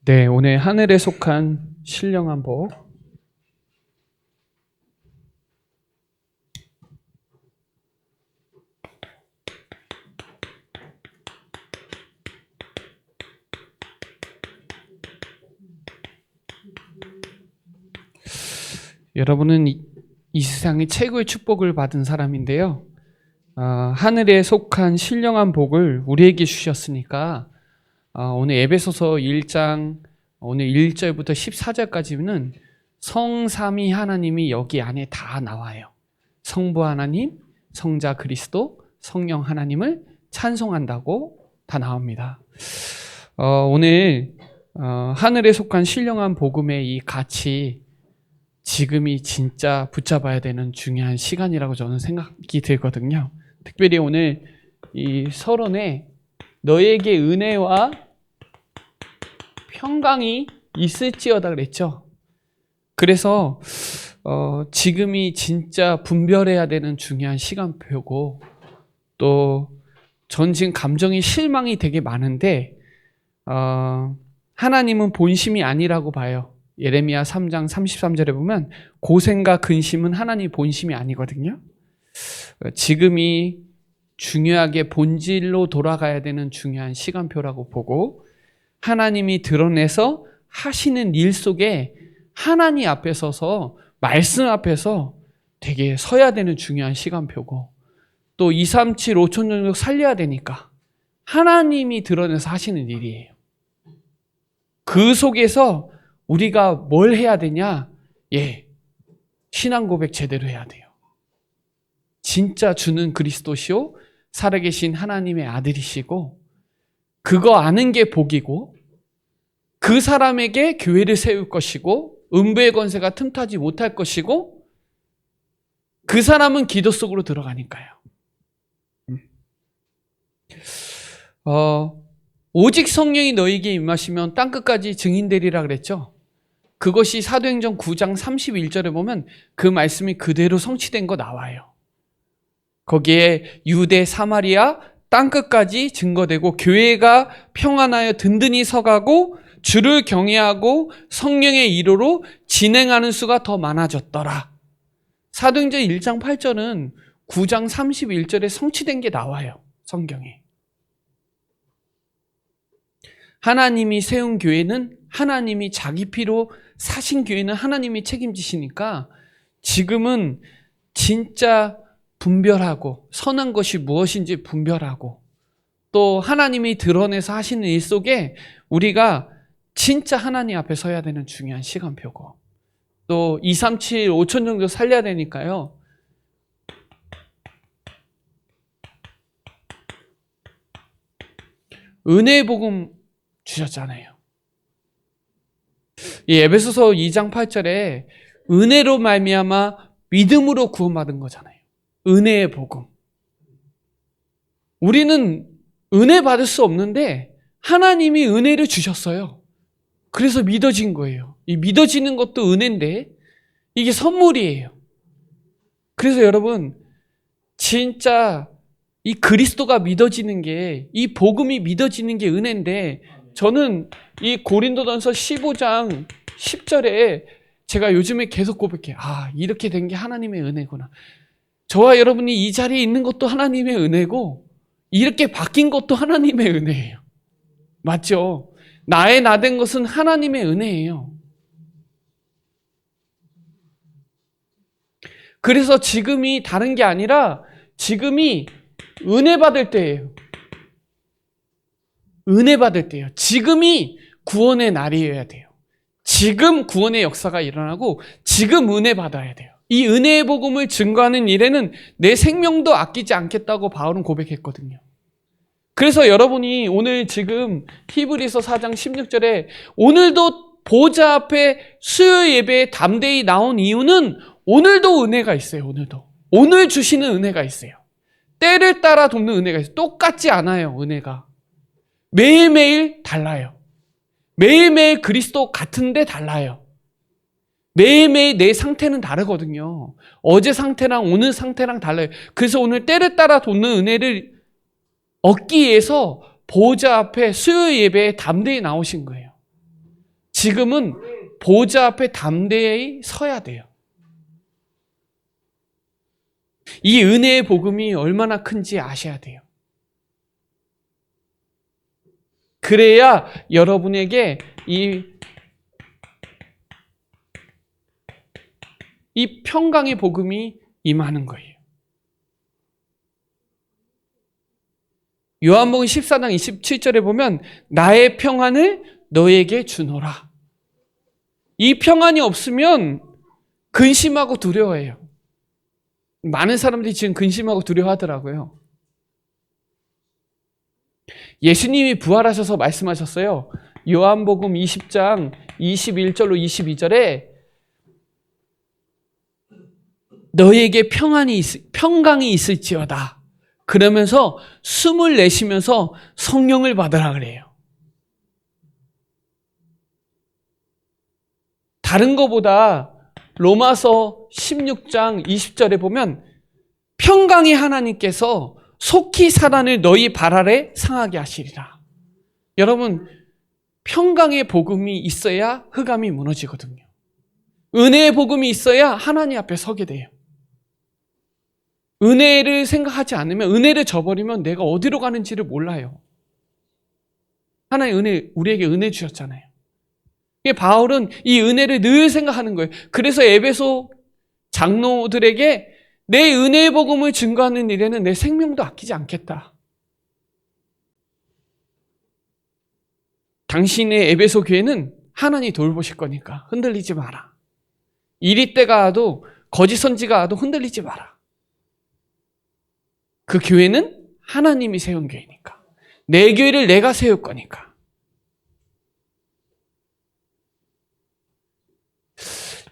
네, 오늘 하늘에 속한 신령한 복. 여러분은 이 세상의 최고의 축복을 받은 사람인데요. 하늘에 속한 신령한 복을 우리에게 주셨으니까 오늘 에베소서 1장 오늘 1절부터 14절까지는 성삼위 하나님이 여기 안에 다 나와요. 성부 하나님, 성자 그리스도, 성령 하나님을 찬송한다고 다 나옵니다. 오늘 하늘에 속한 신령한 복음의 이 가치, 지금이 진짜 붙잡아야 되는 중요한 시간이라고 저는 생각이 들거든요. 특별히 오늘 이 서론에 너에게 은혜와 평강이 있을지어다 그랬죠. 그래서 지금이 진짜 분별해야 되는 중요한 시간표고, 또 전 지금 감정이 실망이 되게 많은데 하나님은 본심이 아니라고 봐요. 예레미야 3장 33절에 보면 고생과 근심은 하나님 본심이 아니거든요. 지금이 중요하게 본질로 돌아가야 되는 중요한 시간표라고 보고, 하나님이 드러내서 하시는 일 속에 하나님 앞에 서서 말씀 앞에서 되게 서야 되는 중요한 시간표고, 또 237, 5천 정도 살려야 되니까 하나님이 드러내서 하시는 일이에요. 그 속에서 우리가 뭘 해야 되냐? 신앙 고백 제대로 해야 돼요. 진짜 주는 그리스도시요 살아계신 하나님의 아들이시고, 그거 아는 게 복이고, 그 사람에게 교회를 세울 것이고, 음부의 권세가 틈타지 못할 것이고, 그 사람은 기도 속으로 들어가니까요. 오직 성령이 너에게 임하시면 땅끝까지 증인되리라 그랬죠. 그것이 사도행전 9장 31절에 보면 그 말씀이 그대로 성취된 거 나와요. 거기에 유대, 사마리아, 땅끝까지 증거되고 교회가 평안하여 든든히 서가고 주를 경외하고 성령의 이로로 진행하는 수가 더 많아졌더라. 사도행전 1장 8절은 9장 31절에 성취된 게 나와요. 성경에. 하나님이 세운 교회는, 하나님이 자기 피로 사신 교회는 하나님이 책임지시니까 지금은 진짜 분별하고 선한 것이 무엇인지 분별하고, 또 하나님이 드러내서 하시는 일 속에 우리가 진짜 하나님 앞에 서야 되는 중요한 시간표고, 또 237, 5천 정도 살려야 되니까요. 은혜의 복음 주셨잖아요. 이 에베소서 2장 8절에 은혜로 말미암아 믿음으로 구원받은 거잖아요. 은혜의 복음. 우리는 은혜 받을 수 없는데 하나님이 은혜를 주셨어요. 그래서 믿어진 거예요. 이 믿어지는 것도 은혜인데 이게 선물이에요. 그래서 여러분, 진짜 이 그리스도가 믿어지는 게, 이 복음이 믿어지는 게 은혜인데, 저는 이 고린도전서 15장 10절에 제가 요즘에 계속 고백해요. 이렇게 된 게 하나님의 은혜구나. 저와 여러분이 이 자리에 있는 것도 하나님의 은혜고, 이렇게 바뀐 것도 하나님의 은혜예요. 맞죠? 나의 나 된 것은 하나님의 은혜예요. 그래서 지금이 다른 게 아니라 지금이 은혜 받을 때예요. 은혜 받을 때예요. 지금이 구원의 날이어야 돼요. 지금 구원의 역사가 일어나고 지금 은혜 받아야 돼요. 이 은혜의 복음을 증거하는 일에는 내 생명도 아끼지 않겠다고 바울은 고백했거든요. 그래서 여러분이 오늘 지금 히브리서 4장 16절에 오늘도 보좌 앞에 수요 예배에 담대히 나온 이유는 오늘도 은혜가 있어요. 오늘 주시는 은혜가 있어요. 때를 따라 돕는 은혜가 있어요. 똑같지 않아요. 은혜가 매일매일 달라요. 매일매일 그리스도 같은데 달라요. 매일매일 내 상태는 다르거든요. 어제 상태랑 오늘 상태랑 달라요. 그래서 오늘 때를 따라 돕는 은혜를 얻기 위해서 보호자 앞에 수요 예배에 담대히 나오신 거예요. 지금은 보좌 앞에 담대히 서야 돼요. 이 은혜의 복음이 얼마나 큰지 아셔야 돼요. 그래야 여러분에게 이 평강의 복음이 임하는 거예요. 요한복음 14장 27절에 보면 나의 평안을 너에게 주노라. 이 평안이 없으면 근심하고 두려워해요. 많은 사람들이 지금 근심하고 두려워하더라고요. 예수님이 부활하셔서 말씀하셨어요. 요한복음 20장 21절로 22절에 너에게 평강이 있을지어다. 그러면서 숨을 내쉬면서 성령을 받으라 그래요. 다른 것보다 로마서 16장 20절에 보면 평강의 하나님께서 속히 사단을 너희 발 아래 상하게 하시리라. 여러분, 평강의 복음이 있어야 흑암이 무너지거든요. 은혜의 복음이 있어야 하나님 앞에 서게 돼요. 은혜를 생각하지 않으면, 은혜를 저버리면 내가 어디로 가는지를 몰라요. 하나님 우리에게 은혜 주셨잖아요. 바울은 이 은혜를 늘 생각하는 거예요. 그래서 에베소 장로들에게 내 은혜의 복음을 증거하는 일에는 내 생명도 아끼지 않겠다. 당신의 에베소 교회는 하나님이 돌보실 거니까 흔들리지 마라. 이리 때가 와도 거짓 선지가 와도 흔들리지 마라. 그 교회는 하나님이 세운 교회니까. 내 교회를 내가 세울 거니까.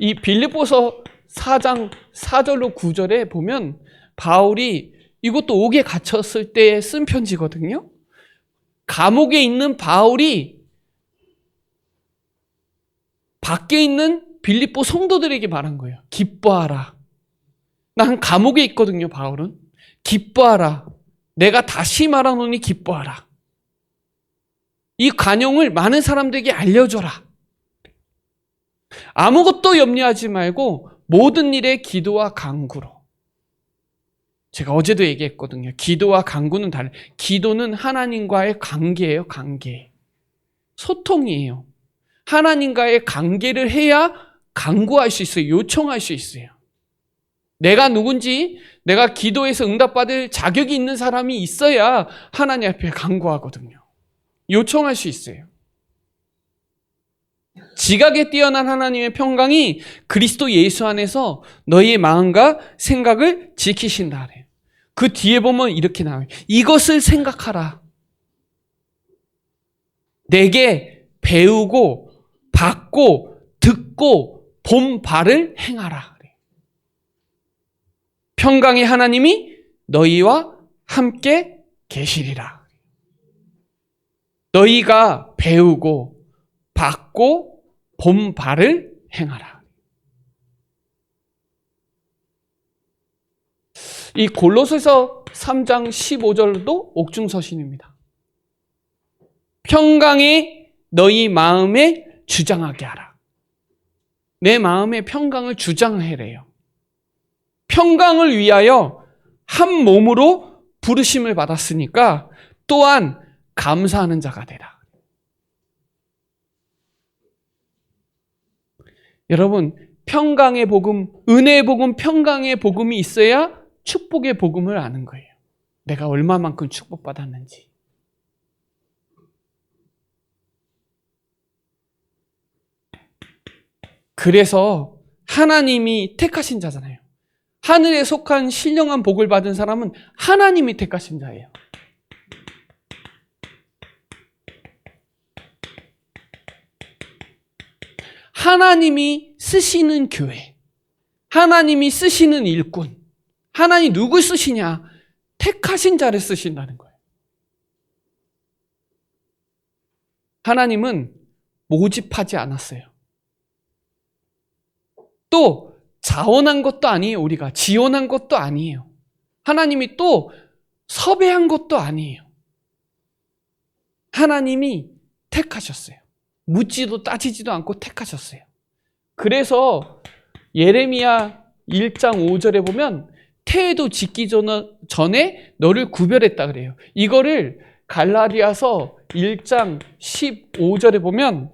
이 빌립보서 4장 4절로 9절에 보면 바울이 이것도 옥에 갇혔을 때 쓴 편지거든요. 감옥에 있는 바울이 밖에 있는 빌립보 성도들에게 말한 거예요. 기뻐하라. 난 감옥에 있거든요, 바울은. 기뻐하라. 내가 다시 말하노니 기뻐하라. 이 간용을 많은 사람들에게 알려줘라. 아무것도 염려하지 말고 모든 일에 기도와 간구로. 제가 어제도 얘기했거든요. 기도와 간구는 달라요. 기도는 하나님과의 관계예요, 관계. 소통이에요. 하나님과의 관계를 해야 간구할 수 있어요. 요청할 수 있어요. 내가 누군지, 내가 기도해서 응답받을 자격이 있는 사람이 있어야 하나님 앞에 간구하거든요. 요청할 수 있어요. 지각에 뛰어난 하나님의 평강이 그리스도 예수 안에서 너희의 마음과 생각을 지키신다. 그 뒤에 보면 이렇게 나와요. 이것을 생각하라. 내게 배우고 받고 듣고 본 바를 행하라. 평강의 하나님이 너희와 함께 계시리라. 너희가 배우고 받고 본 바를 행하라. 이 골로새서 3장 15절도 옥중서신입니다. 평강이 너희 마음에 주장하게 하라. 내 마음의 평강을 주장해래요. 평강을 위하여 한 몸으로 부르심을 받았으니까 또한 감사하는 자가 되라. 여러분, 평강의 복음, 은혜의 복음, 평강의 복음이 있어야 축복의 복음을 아는 거예요. 내가 얼마만큼 축복받았는지. 그래서 하나님이 택하신 자잖아요. 하늘에 속한 신령한 복을 받은 사람은 하나님이 택하신 자예요. 하나님이 쓰시는 교회, 하나님이 쓰시는 일꾼, 하나님 누굴 쓰시냐? 택하신 자를 쓰신다는 거예요. 하나님은 모집하지 않았어요. 또 자원한 것도 아니에요. 우리가 지원한 것도 아니에요. 하나님이 또 섭외한 것도 아니에요. 하나님이 택하셨어요. 묻지도 따지지도 않고 택하셨어요. 그래서 예레미야 1장 5절에 보면 태에도 짓기 전에 너를 구별했다 그래요. 이거를 갈라디아서 1장 15절에 보면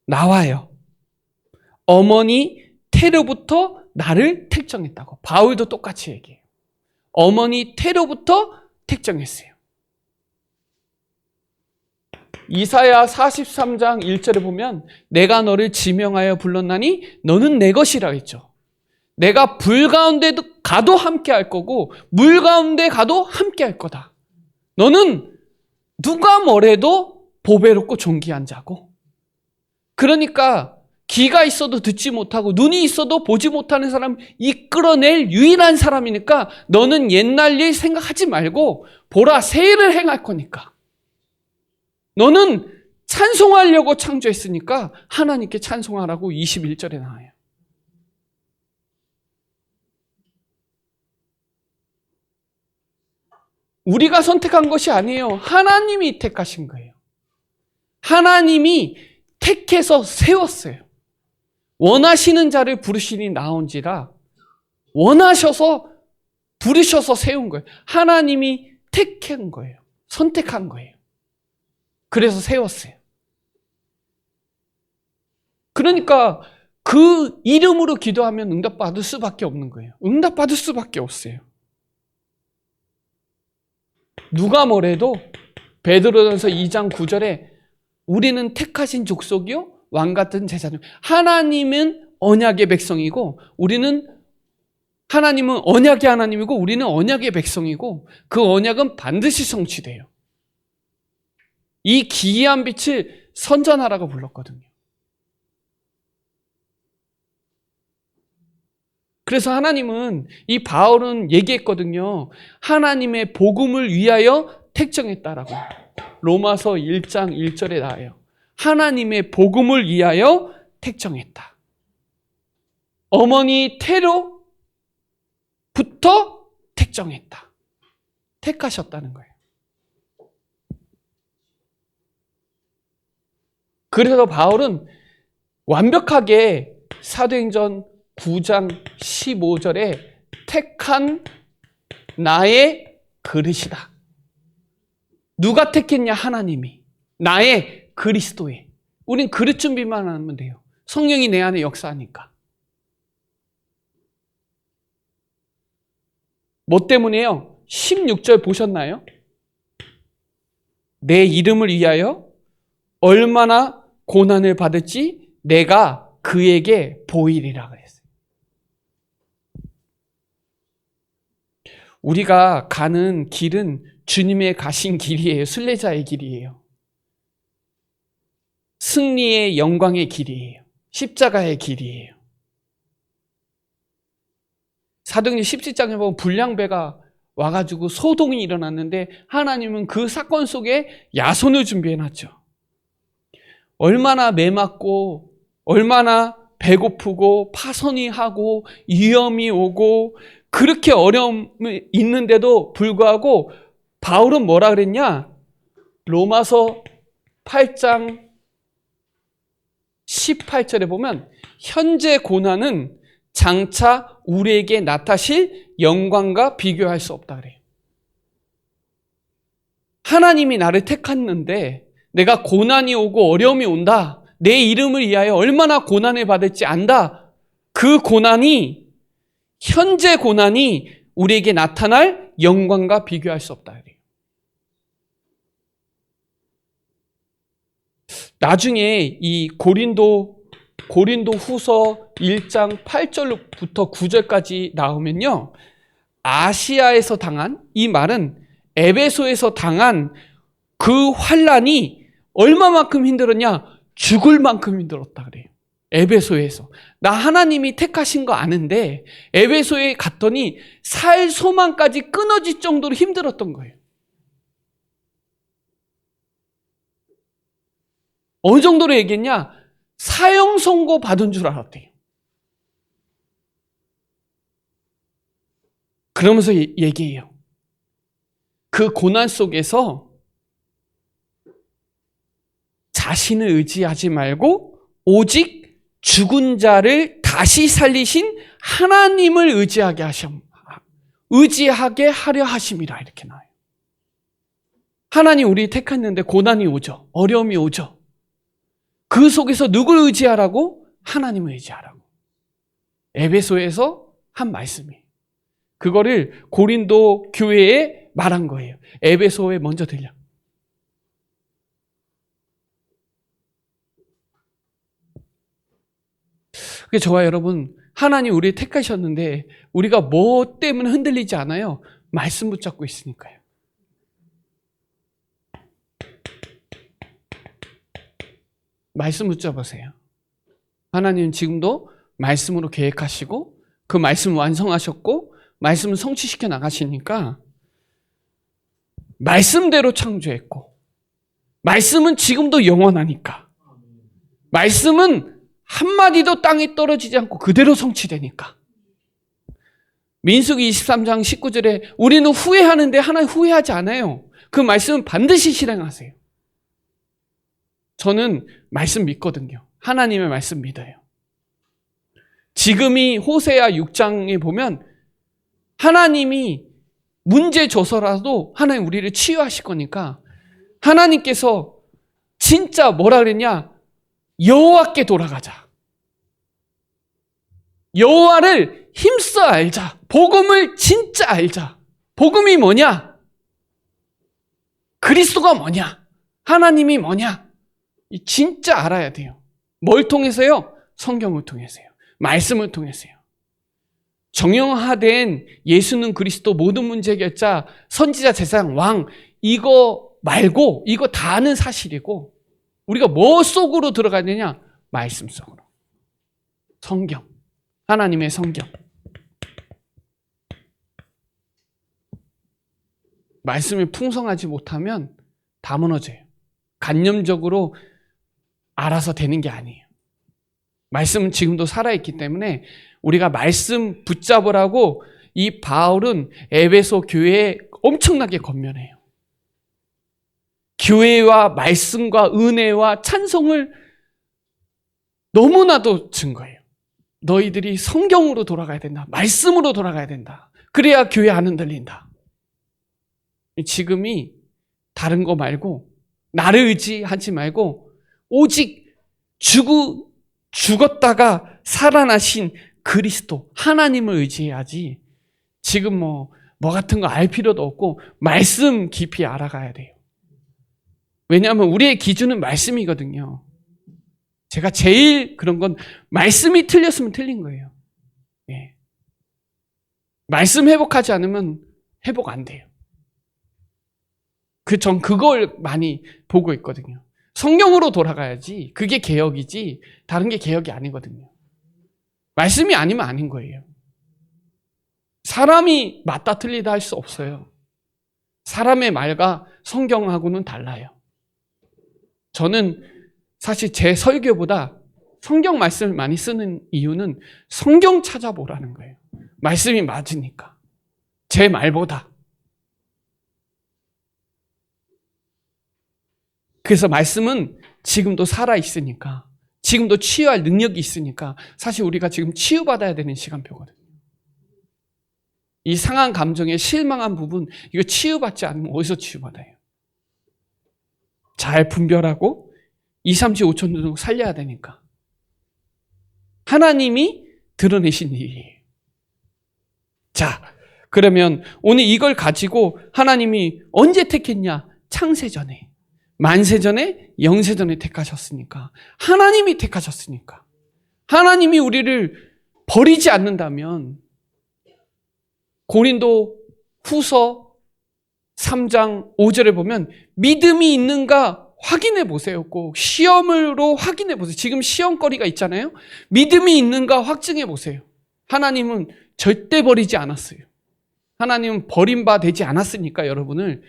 나와요. 어머니 태로부터 나를 택정했다고. 바울도 똑같이 얘기해요. 어머니 태로부터 택정했어요. 이사야 43장 1절에 보면 내가 너를 지명하여 불렀나니 너는 내 것이라 했죠. 내가 불 가운데 가도 함께 할 거고 물 가운데 가도 함께 할 거다. 너는 누가 뭐래도 보배롭고 존귀한 자고. 그러니까 귀가 있어도 듣지 못하고 눈이 있어도 보지 못하는 사람 이끌어낼 유일한 사람이니까 너는 옛날 일 생각하지 말고 보라 새 일을 행할 거니까. 너는 찬송하려고 창조했으니까 하나님께 찬송하라고 21절에 나와요. 우리가 선택한 것이 아니에요. 하나님이 택하신 거예요. 하나님이 택해서 세웠어요. 원하시는 자를 부르시니 나온지라 원하셔서 부르셔서 세운 거예요. 하나님이 택한 거예요. 선택한 거예요. 그래서 세웠어요. 그러니까 그 이름으로 기도하면 응답받을 수밖에 없는 거예요. 응답받을 수밖에 없어요. 누가 뭐래도 베드로전서 2장 9절에 우리는 택하신 족속이요 왕같은 제사장. 하나님은 언약의 백성이고 하나님은 언약의 하나님이고 우리는 언약의 백성이고 그 언약은 반드시 성취돼요. 이 기이한 빛을 선전하라고 불렀거든요. 그래서 하나님은 이 바울은 얘기했거든요. 하나님의 복음을 위하여 택정했다라고. 로마서 1장 1절에 나와요. 하나님의 복음을 위하여 택정했다. 어머니 태로부터 택정했다. 택하셨다는 거예요. 그래서 바울은 완벽하게 사도행전 9장 15절에 택한 나의 그릇이다. 누가 택했냐? 하나님이. 나의 그리스도의. 우린 그릇 준비만 하면 돼요. 성령이 내 안에 역사하니까. 뭐 때문에요? 16절 보셨나요? 내 이름을 위하여 얼마나 고난을 받을지 내가 그에게 보이리라 그랬어요. 우리가 가는 길은 주님의 가신 길이에요. 순례자의 길이에요. 승리의 영광의 길이에요. 십자가의 길이에요. 사도행전 17장에 보면 불량배가 와가지고 소동이 일어났는데 하나님은 그 사건 속에 야손을 준비해놨죠. 얼마나 매맞고 얼마나 배고프고 파선이 하고 위험이 오고 그렇게 어려움이 있는데도 불구하고 바울은 뭐라 그랬냐? 로마서 8장 18절에 보면 현재 고난은 장차 우리에게 나타실 영광과 비교할 수 없다 그래요. 하나님이 나를 택했는데 내가 고난이 오고 어려움이 온다. 내 이름을 위하여 얼마나 고난을 받을지 안다. 그 고난이 현재 고난이 우리에게 나타날 영광과 비교할 수 없다 그래요. 나중에 이 고린도 후서 1장 8절부터 9절까지 나오면요. 아시아에서 당한, 이 말은 에베소에서 당한 그 환난이 얼마만큼 힘들었냐? 죽을 만큼 힘들었다 그래요. 에베소에서. 나 하나님이 택하신 거 아는데 에베소에 갔더니 살 소망까지 끊어질 정도로 힘들었던 거예요. 어느 정도로 얘기했냐? 사형 선고 받은 줄 알았대요. 그러면서 얘기해요. 그 고난 속에서 자신을 의지하지 말고 오직 죽은 자를 다시 살리신 하나님을 의지하게 하려 하심이라 이렇게 나와요. 하나님 우리 택했는데 고난이 오죠. 어려움이 오죠. 그 속에서 누굴 의지하라고? 하나님을 의지하라고. 에베소에서 한 말씀이에요. 그거를 고린도 교회에 말한 거예요. 에베소에 먼저 들려. 그래서 저와 여러분, 하나님 우리 택하셨는데 우리가 뭐 때문에 흔들리지 않아요? 말씀 붙잡고 있으니까요. 말씀 붙잡으세요. 하나님은 지금도 말씀으로 계획하시고 그 말씀 완성하셨고 말씀을 성취시켜 나가시니까 말씀대로 창조했고 말씀은 지금도 영원하니까 말씀은 한마디도 땅에 떨어지지 않고 그대로 성취되니까. 민수기 23장 19절에 우리는 후회하는데 하나님 후회하지 않아요. 그 말씀은 반드시 실행하세요. 저는 말씀 믿거든요. 하나님의 말씀 믿어요. 지금이 호세아 6장에 보면 하나님이 문제 줘서라도 하나님 우리를 치유하실 거니까 하나님께서 진짜 뭐라 그랬냐? 여호와께 돌아가자. 여호와를 힘써 알자. 복음을 진짜 알자. 복음이 뭐냐? 그리스도가 뭐냐? 하나님이 뭐냐? 진짜 알아야 돼요. 뭘 통해서요? 성경을 통해서요. 말씀을 통해서요. 정형화된 예수는 그리스도 모든 문제 해결자 선지자 제사장 왕 이거 말고 이거 다 아는 사실이고 우리가 뭐 속으로 들어가야 되냐? 말씀 속으로. 성경. 하나님의 성경. 말씀이 풍성하지 못하면 다 무너져요. 관념적으로 알아서 되는 게 아니에요. 말씀은 지금도 살아있기 때문에 우리가 말씀 붙잡으라고 이 바울은 에베소 교회에 엄청나게 권면해요. 교회와 말씀과 은혜와 찬송을 너무나도 증거해요. 너희들이 성경으로 돌아가야 된다. 말씀으로 돌아가야 된다. 그래야 교회 안 흔들린다. 지금이 다른 거 말고 나를 의지하지 말고 오직 죽었다가 살아나신 그리스도 하나님을 의지해야지 지금 뭐 같은 거 알 필요도 없고 말씀 깊이 알아가야 돼요. 왜냐하면 우리의 기준은 말씀이거든요. 제가 제일 그런 건 말씀이 틀렸으면 틀린 거예요. 예. 말씀 회복하지 않으면 회복 안 돼요. 전 그걸 많이 보고 있거든요. 성경으로 돌아가야지 그게 개혁이지 다른 게 개혁이 아니거든요. 말씀이 아니면 아닌 거예요. 사람이 맞다 틀리다 할 수 없어요. 사람의 말과 성경하고는 달라요. 저는 사실 제 설교보다 성경 말씀을 많이 쓰는 이유는 성경 찾아보라는 거예요. 말씀이 맞으니까. 제 말보다. 그래서 말씀은 지금도 살아있으니까, 지금도 치유할 능력이 있으니까 사실 우리가 지금 치유받아야 되는 시간표거든요. 이 상한 감정에 실망한 부분, 이거 치유받지 않으면 어디서 치유받아요? 잘 분별하고 2, 3, 5초 정도 살려야 되니까. 하나님이 드러내신 일이에요. 자, 그러면 오늘 이걸 가지고 하나님이 언제 택했냐? 창세전에. 만세전에, 영세전에 택하셨으니까. 하나님이 택하셨으니까. 하나님이 우리를 버리지 않는다면 고린도 후서 3장 5절에 보면 믿음이 있는가 확인해 보세요. 꼭 시험으로 확인해 보세요. 지금 시험거리가 있잖아요. 믿음이 있는가 확증해 보세요. 하나님은 절대 버리지 않았어요. 하나님은 버림바 되지 않았으니까 여러분을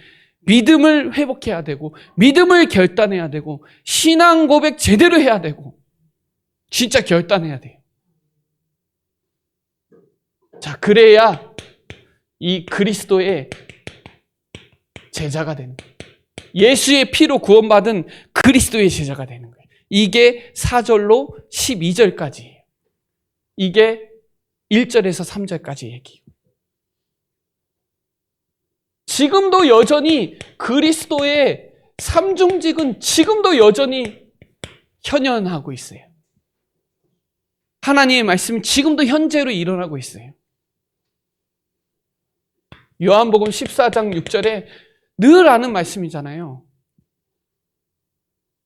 믿음을 회복해야 되고 믿음을 결단해야 되고 신앙 고백 제대로 해야 되고 진짜 결단해야 돼요. 자, 그래야 이 그리스도의 제자가 되는 거예요. 예수의 피로 구원받은 그리스도의 제자가 되는 거예요. 이게 4절로 12절까지예요. 이게 1절에서 3절까지 얘기예요. 지금도 여전히 그리스도의 삼중직은 지금도 여전히 현현하고 있어요. 하나님의 말씀은 지금도 현재로 일어나고 있어요. 요한복음 14장 6절에 늘 아는 말씀이잖아요.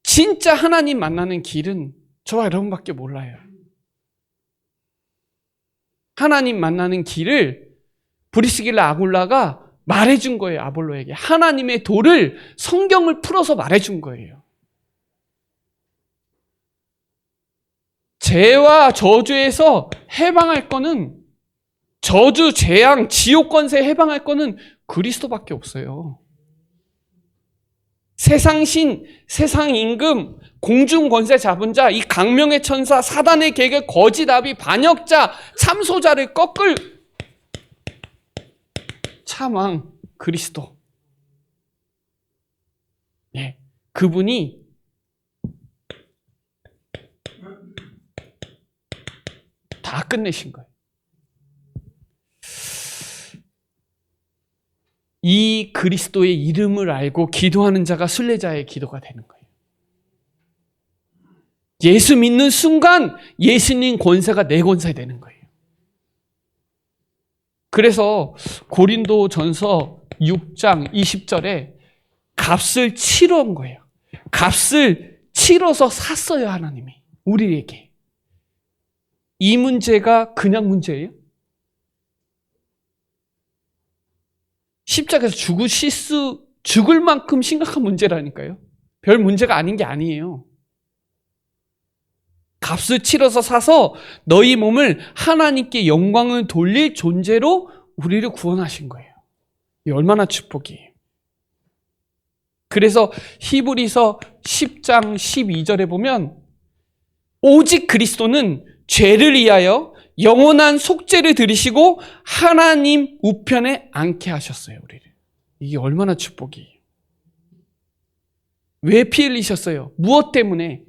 진짜 하나님 만나는 길은 저와 여러분밖에 몰라요. 하나님 만나는 길을 브리스길라 아굴라가 말해준 거예요. 아볼로에게. 하나님의 도를 성경을 풀어서 말해준 거예요. 죄와 저주에서 해방할 거는, 저주, 재앙, 지옥 권세에 해방할 거는 그리스도밖에 없어요. 세상 신, 세상 임금, 공중 권세 잡은 자, 이 강명의 천사, 사단의 계획, 거짓 아비, 반역자, 참소자를 꺾을 참왕 그리스도. 예, 그분이 다 끝내신 거예요. 이 그리스도의 이름을 알고 기도하는 자가 순례자의 기도가 되는 거예요. 예수 믿는 순간 예수님 권세가 내 권세 되는 거예요. 그래서 고린도전서 6장 20절에 값을 치러 온 거예요. 값을 치러서 샀어요, 하나님이. 우리에게. 이 문제가 그냥 문제예요? 십자가에서 죽을 만큼 심각한 문제라니까요. 별 문제가 아닌 게 아니에요. 값을 치러서 사서 너희 몸을 하나님께 영광을 돌릴 존재로 우리를 구원하신 거예요. 이 얼마나 축복이에요. 그래서 히브리서 10장 12절에 보면 오직 그리스도는 죄를 위하여 영원한 속죄를 들이시고 하나님 우편에 앉게 하셨어요, 우리를. 이게 얼마나 축복이에요. 왜 피 흘리셨어요? 무엇 때문에?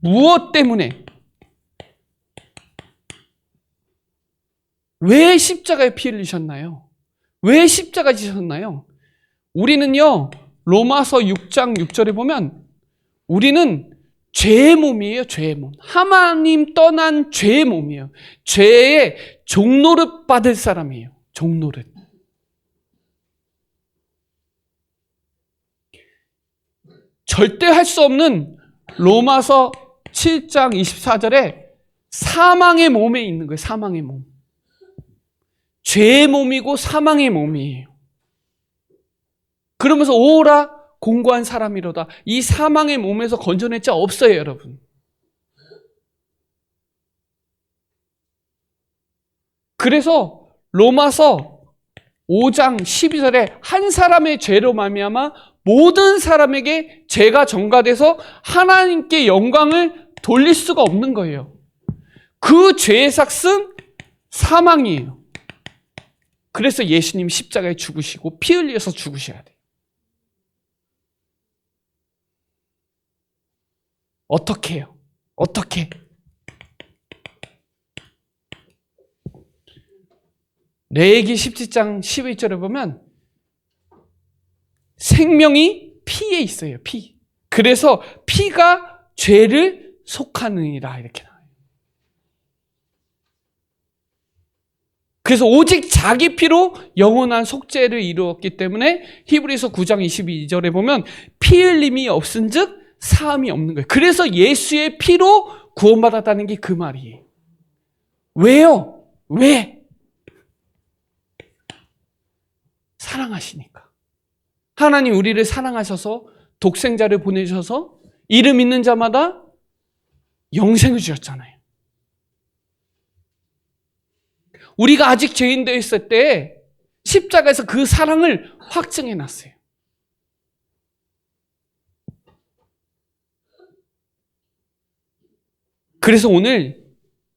무엇 때문에? 왜 십자가에 피 흘리셨나요? 왜 십자가 지셨나요? 우리는요, 로마서 6장 6절에 보면 우리는 죄의 몸이에요, 죄의 몸. 하나님 떠난 죄의 몸이에요. 죄의 종노릇 받을 사람이에요, 종노릇. 절대 할 수 없는 로마서 7장 24절에 사망의 몸에 있는 거예요, 사망의 몸. 죄의 몸이고 사망의 몸이에요. 그러면서 오라 공고한 사람이로다. 이 사망의 몸에서 건져낼 자 없어요, 여러분. 그래서 로마서 5장 12절에 한 사람의 죄로 말미암아 모든 사람에게 죄가 전가돼서 하나님께 영광을 돌릴 수가 없는 거예요. 그 죄의 삭은 사망이에요. 그래서 예수님 십자가에 죽으시고 피 흘려서 죽으셔야 돼요. 어떻게 해요? 어떻게? 레위기 17장 11절에 보면 생명이 피에 있어요. 피. 그래서 피가 죄를 속하느니라 이렇게 나와요. 그래서 오직 자기 피로 영원한 속죄를 이루었기 때문에 히브리서 9장 22절에 보면 피 흘림이 없은즉 사함이 없는 거예요. 그래서 예수의 피로 구원받았다는 게 그 말이에요. 왜요? 왜? 사랑하시니까. 하나님 우리를 사랑하셔서 독생자를 보내셔서 이름 있는 자마다 영생을 주셨잖아요. 우리가 아직 죄인 되어 있을 때 십자가에서 그 사랑을 확증해 놨어요. 그래서 오늘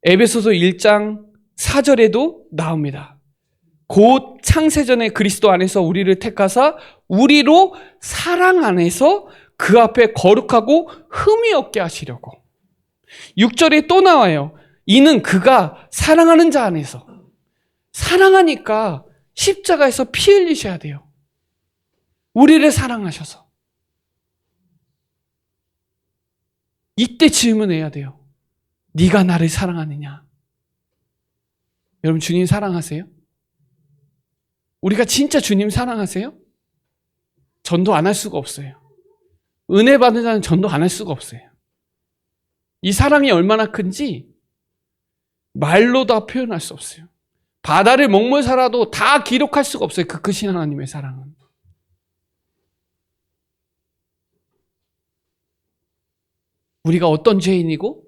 에베소서 1장 4절에도 나옵니다. 곧 창세전에 그리스도 안에서 우리를 택하사 우리로 사랑 안에서 그 앞에 거룩하고 흠이 없게 하시려고. 6절에 또 나와요. 이는 그가 사랑하는 자 안에서. 사랑하니까 십자가에서 피 흘리셔야 돼요. 우리를 사랑하셔서. 이때 질문해야 돼요. 네가 나를 사랑하느냐? 여러분, 주님 사랑하세요? 우리가 진짜 주님 사랑하세요? 전도 안 할 수가 없어요. 은혜 받은 자는 전도 안 할 수가 없어요. 이 사랑이 얼마나 큰지 말로 다 표현할 수 없어요. 바다를 먹물 살아도 다 기록할 수가 없어요. 그 크신 하나님의 사랑은. 우리가 어떤 죄인이고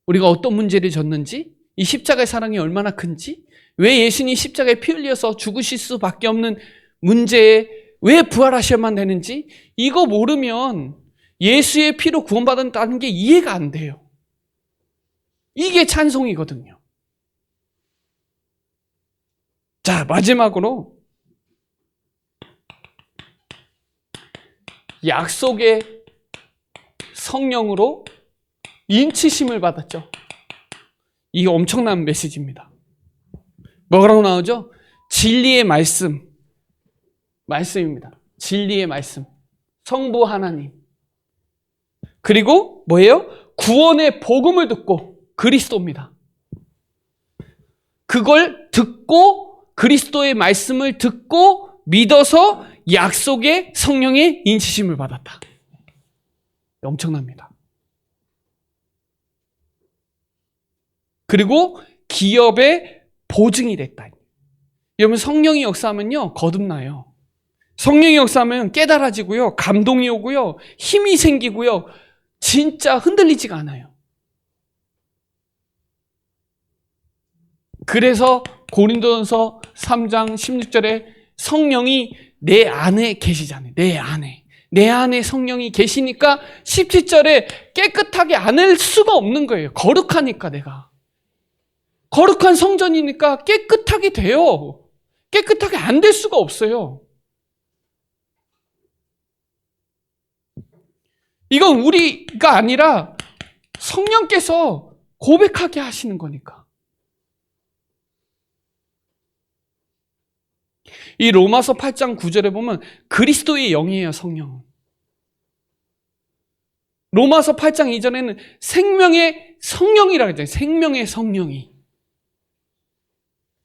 우리가 어떤 문제를 졌는지, 이 십자가의 사랑이 얼마나 큰지, 왜 예수님이 십자가에 피 흘려서 죽으실 수밖에 없는 문제에 왜 부활하셔야만 되는지, 이거 모르면 예수의 피로 구원받았다는 게 이해가 안 돼요. 이게 찬송이거든요. 자, 마지막으로 약속의 성령으로 인치심을 받았죠. 이게 엄청난 메시지입니다. 뭐라고 나오죠? 진리의 말씀입니다. 진리의 말씀. 성부 하나님. 그리고 뭐예요? 구원의 복음을 듣고, 그리스도입니다. 그걸 듣고, 그리스도의 말씀을 듣고 믿어서 약속의 성령의 인치심을 받았다. 엄청납니다. 그리고 기업의 보증이 됐다. 여러분, 성령이 역사하면요, 거듭나요. 성령이 역사하면 깨달아지고요, 감동이 오고요, 힘이 생기고요, 진짜 흔들리지가 않아요. 그래서 고린도전서 3장 16절에 성령이 내 안에 계시잖아요. 내 안에 성령이 계시니까 17절에 깨끗하게 안을 수가 없는 거예요. 거룩하니까 내가. 거룩한 성전이니까 깨끗하게 돼요. 깨끗하게 안 될 수가 없어요. 이건 우리가 아니라 성령께서 고백하게 하시는 거니까. 이 로마서 8장 9절에 보면 그리스도의 영이에요, 성령은. 로마서 8장 이전에는 생명의 성령이라고 했잖아요. 생명의 성령이.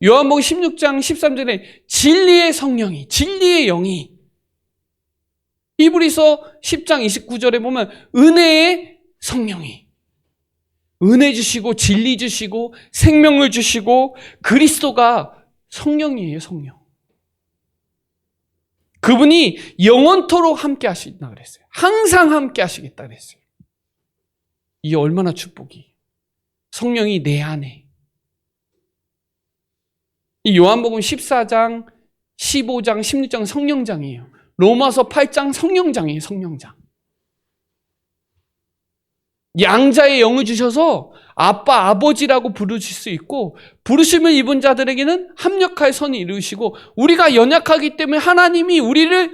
요한복음 16장 13절에 진리의 성령이, 진리의 영이. 히브리서 10장 29절에 보면 은혜의 성령이. 은혜 주시고 진리 주시고 생명을 주시고 그리스도가 성령이에요, 성령. 그분이 영원토록 함께 하신다 그랬어요. 항상 함께 하시겠다 그랬어요. 이게 얼마나 축복이. 성령이 내 안에. 이 요한복음 14장, 15장, 16장 성령장이에요. 로마서 8장 성령장이에요, 성령장. 양자의 영을 주셔서 아빠, 아버지라고 부르실 수 있고, 부르심을 입은 자들에게는 합력할 선을 이루시고, 우리가 연약하기 때문에 하나님이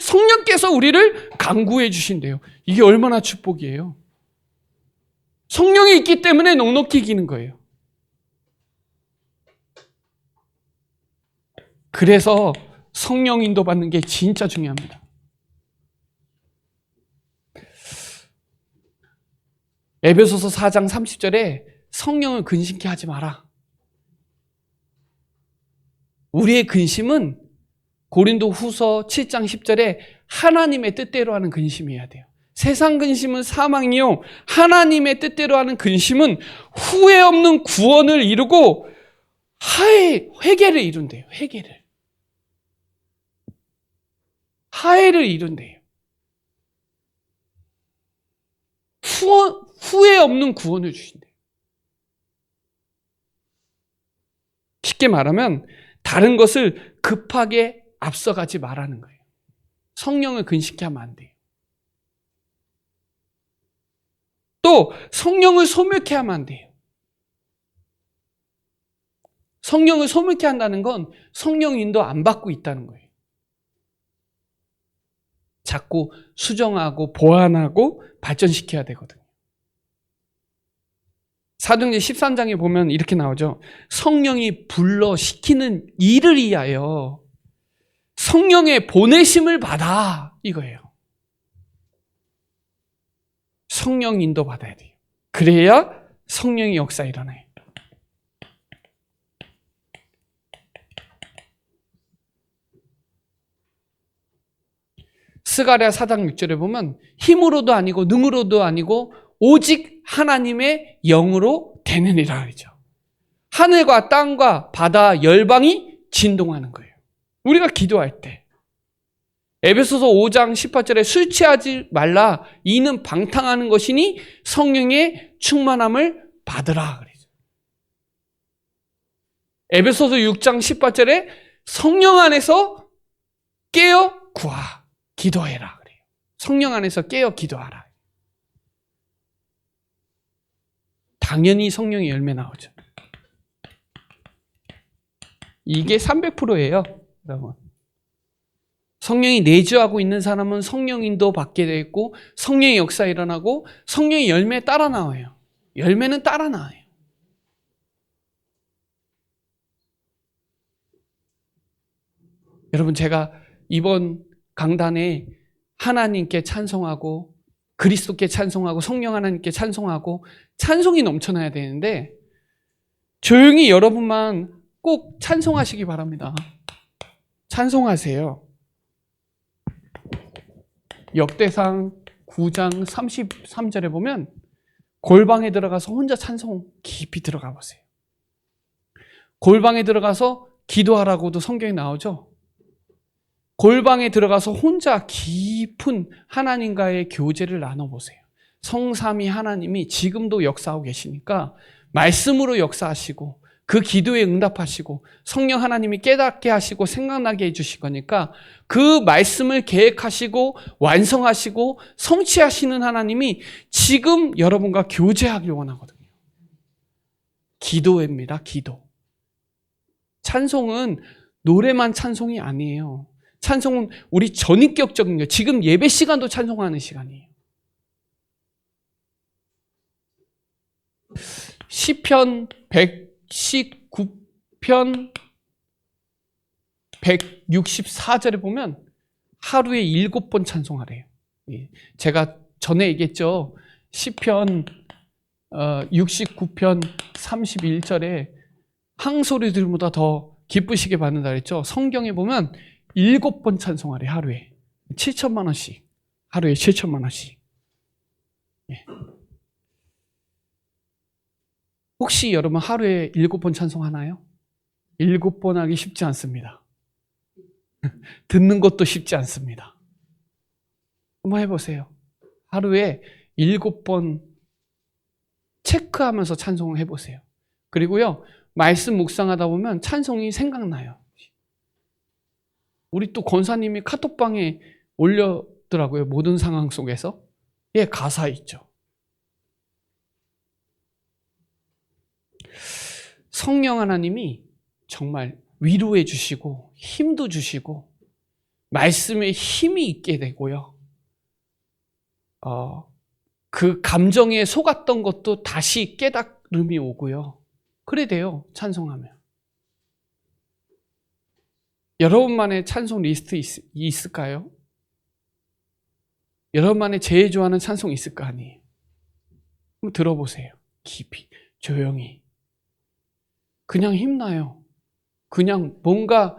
성령께서 우리를 강구해 주신대요. 이게 얼마나 축복이에요. 성령이 있기 때문에 넉넉히 이기는 거예요. 그래서 성령 인도받는 게 진짜 중요합니다. 에베소서 4장 30절에 성령을 근심케 하지 마라. 우리의 근심은 고린도 후서 7장 10절에 하나님의 뜻대로 하는 근심이어야 돼요. 세상 근심은 사망이요, 하나님의 뜻대로 하는 근심은 후회 없는 구원을 이루고 회개를 이룬대요. 하해를 이룬대요. 후회 없는 구원을 주신대요. 쉽게 말하면 다른 것을 급하게 앞서가지 말라는 거예요. 성령을 근심케 하면 안 돼요. 또 성령을 소멸케 하면 안 돼요. 성령을 소멸케 한다는 건 성령 인도 안 받고 있다는 거예요. 자꾸 수정하고 보완하고 발전시켜야 되거든요. 사도행전 13장에 보면 이렇게 나오죠. 성령이 불러 시키는 일을 위하여 성령의 보내심을 받아, 이거예요. 성령 인도 받아야 돼요. 그래야 성령의 역사 일어나요. 스가랴 4장 6절에 보면 힘으로도 아니고 능으로도 아니고 오직 하나님의 영으로 되느니라 그러죠. 하늘과 땅과 바다 열방이 진동하는 거예요. 우리가 기도할 때 에베소서 5장 18절에 술 취하지 말라 이는 방탕하는 것이니 성령의 충만함을 받으라 그러죠. 에베소서 6장 18절에 성령 안에서 깨어 구하 기도해라 그래요. 성령 안에서 깨어 기도하라. 당연히 성령의 열매 나오죠. 이게 300%예요, 여러분. 성령이 내주하고 있는 사람은 성령 인도 받게 돼 있고 성령의 역사 일어나고 성령의 열매 따라 나와요. 열매는 따라 나와요. 여러분, 제가 이번 강단에 하나님께 찬송하고 그리스도께 찬송하고 성령 하나님께 찬송하고 찬송이 넘쳐나야 되는데 조용히 여러분만 꼭 찬송하시기 바랍니다. 찬송하세요. 역대상 9장 33절에 보면 골방에 들어가서 혼자 찬송 깊이 들어가 보세요. 골방에 들어가서 기도하라고도 성경에 나오죠. 골방에 들어가서 혼자 깊은 하나님과의 교제를 나눠보세요. 성삼위 하나님이 지금도 역사하고 계시니까 말씀으로 역사하시고 그 기도에 응답하시고 성령 하나님이 깨닫게 하시고 생각나게 해주실 거니까 그 말씀을 계획하시고 완성하시고 성취하시는 하나님이 지금 여러분과 교제하길 원하거든요. 기도입니다. 기도. 찬송은 노래만 찬송이 아니에요. 찬송은 우리 전인격적인 거예요. 지금 예배 시간도 찬송하는 시간이에요. 시편 119편 164절에 보면 하루에 7번 찬송하래요. 제가 전에 얘기했죠. 시편 69편 31절에 항소리들보다 더 기쁘시게 받는다 그랬죠. 성경에 보면 7번 찬송하래. 하루에 7천만 원씩. 하루에 7천만 원씩. 혹시 여러분 하루에 7번 찬송하나요? 7번 하기 쉽지 않습니다. 듣는 것도 쉽지 않습니다. 한번 해보세요. 하루에 7번 체크하면서 찬송을 해보세요. 그리고요, 말씀 묵상하다 보면 찬송이 생각나요. 우리 또 권사님이 카톡방에 올렸더라고요. 모든 상황 속에서. 예, 가사 있죠. 성령 하나님이 정말 위로해 주시고 힘도 주시고 말씀에 힘이 있게 되고요. 그 감정에 속았던 것도 다시 깨달음이 오고요. 그래 돼요. 찬송하면. 여러분만의 찬송 리스트 있을까요? 여러분만의 제일 좋아하는 찬송 있을 거 아니에요. 한번 들어보세요. 깊이, 조용히. 그냥 힘나요. 그냥 뭔가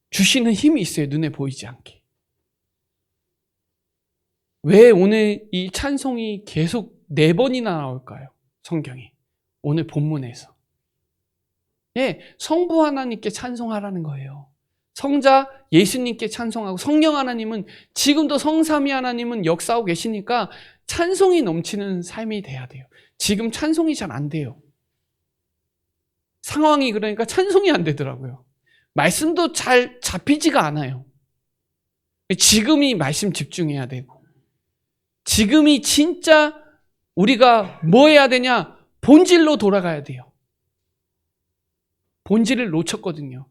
주시는 힘이 있어요. 눈에 보이지 않게. 왜 오늘 이 찬송이 계속 4번이나 나올까요? 성경에. 오늘 본문에서. 예, 성부 하나님께 찬송하라는 거예요. 성자 예수님께 찬송하고 성령 하나님은 지금도 성삼위 하나님은 역사하고 계시니까 찬송이 넘치는 삶이 돼야 돼요. 지금 찬송이 잘 안 돼요. 상황이 그러니까 찬송이 안 되더라고요. 말씀도 잘 잡히지가 않아요. 지금이 말씀 집중해야 되고 지금이 진짜 우리가 뭐 해야 되냐? 본질로 돌아가야 돼요. 본질을 놓쳤거든요.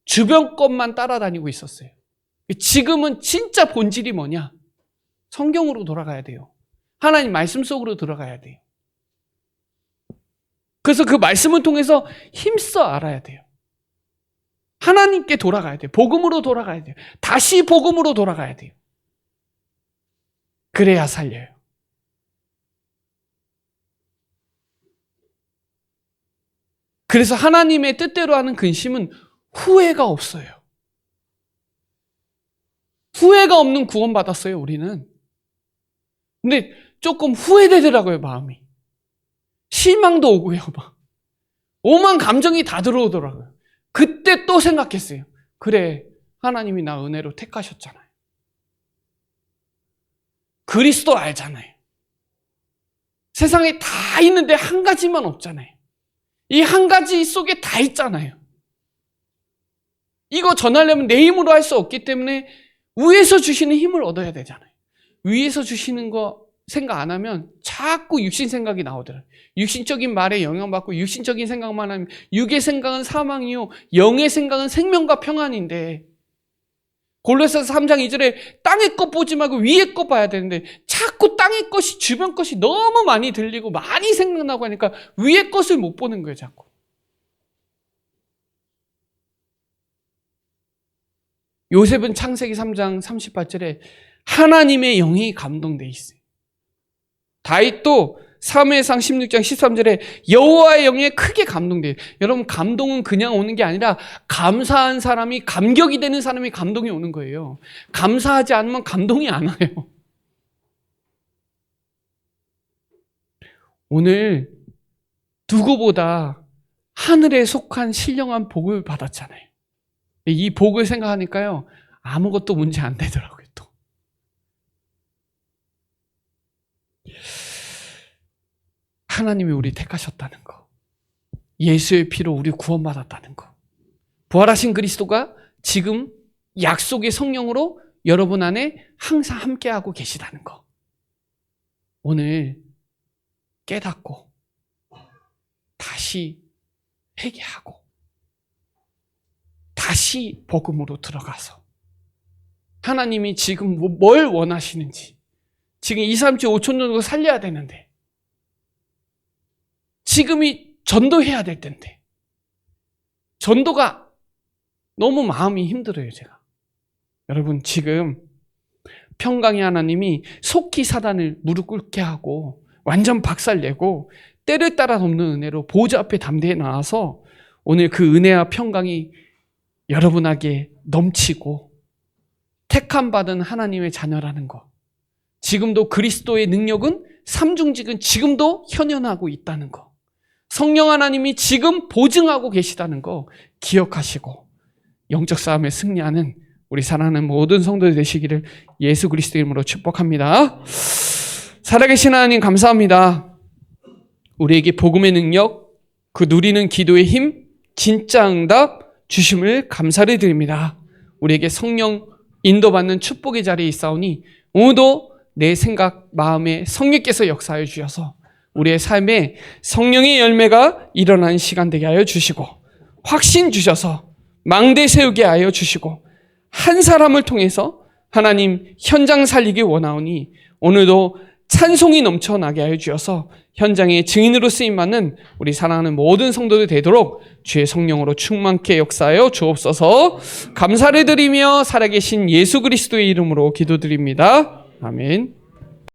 주변 것만 따라다니고 있었어요. 지금은 진짜 본질이 뭐냐? 성경으로 돌아가야 돼요. 하나님 말씀 속으로 들어가야 돼요. 그래서 그 말씀을 통해서 힘써 알아야 돼요. 하나님께 돌아가야 돼요. 복음으로 돌아가야 돼요. 다시 복음으로 돌아가야 돼요. 그래야 살려요. 그래서 하나님의 뜻대로 하는 근심은 후회가 없어요. 후회가 없는 구원 받았어요, 우리는. 근데 조금 후회되더라고요, 마음이. 실망도 오고요, 막. 오만 감정이 다 들어오더라고요. 그때 또 생각했어요. 그래, 하나님이 나 은혜로 택하셨잖아요. 그리스도 알잖아요. 세상에 다 있는데 한 가지만 없잖아요. 이 한 가지 속에 다 있잖아요. 이거 전하려면 내 힘으로 할 수 없기 때문에 위에서 주시는 힘을 얻어야 되잖아요. 위에서 주시는 거 생각 안 하면 자꾸 육신 생각이 나오더라고요. 육신적인 말에 영향받고 육신적인 생각만 하면 육의 생각은 사망이요 영의 생각은 생명과 평안인데, 골로새서 3장 2절에 땅의 것 보지 말고 위의 것 봐야 되는데 자꾸 땅의 것이, 주변 것이 너무 많이 들리고 많이 생각나고 하니까 위의 것을 못 보는 거예요, 자꾸. 요셉은 창세기 3장 38절에 하나님의 영이 감동돼 있어요. 다윗도 사무엘상 16장 13절에 여호와의 영에 크게 감동돼요. 여러분, 감동은 그냥 오는 게 아니라 감사한 사람이, 감격이 되는 사람이 감동이 오는 거예요. 감사하지 않으면 감동이 안 와요. 오늘 누구보다 하늘에 속한 신령한 복을 받았잖아요. 이 복을 생각하니까요, 아무것도 문제 안 되더라고요, 또. 하나님이 우리 택하셨다는 거, 예수의 피로 우리 구원받았다는 거, 부활하신 그리스도가 지금 약속의 성령으로 여러분 안에 항상 함께하고 계시다는 거, 오늘 깨닫고 다시 회개하고 다시 복음으로 들어가서 하나님이 지금 뭘 원하시는지, 지금 2, 3주 5천 정도 살려야 되는데, 지금이 전도해야 될 텐데, 전도가 너무 마음이 힘들어요, 제가. 여러분, 지금 평강의 하나님이 속히 사단을 무릎 꿇게 하고 완전 박살내고 때를 따라 돕는 은혜로 보좌 앞에 담대히 나와서 오늘 그 은혜와 평강이 여러분에게 넘치고 택함 받은 하나님의 자녀라는 것, 지금도 그리스도의 능력은, 삼중직은 지금도 현현하고 있다는 것, 성령 하나님이 지금 보증하고 계시다는 거 기억하시고 영적 싸움에 승리하는 우리 사랑하는 모든 성도들 되시기를 예수 그리스도 이름으로 축복합니다. 살아계신 하나님 감사합니다. 우리에게 복음의 능력, 그 누리는 기도의 힘, 진짜 응답 주심을 감사를 드립니다. 우리에게 성령 인도받는 축복의 자리에 있사오니 오늘도 내 생각, 마음에 성령께서 역사하여 주셔서 우리의 삶에 성령의 열매가 일어나는 시간 되게 하여 주시고, 확신 주셔서 망대 세우게 하여 주시고, 한 사람을 통해서 하나님 현장 살리기 원하오니 오늘도 찬송이 넘쳐나게 하여 주셔서 현장의 증인으로 쓰임받는 우리 사랑하는 모든 성도들 되도록 주의 성령으로 충만케 역사하여 주옵소서. 감사를 드리며 살아계신 예수 그리스도의 이름으로 기도드립니다. 아멘.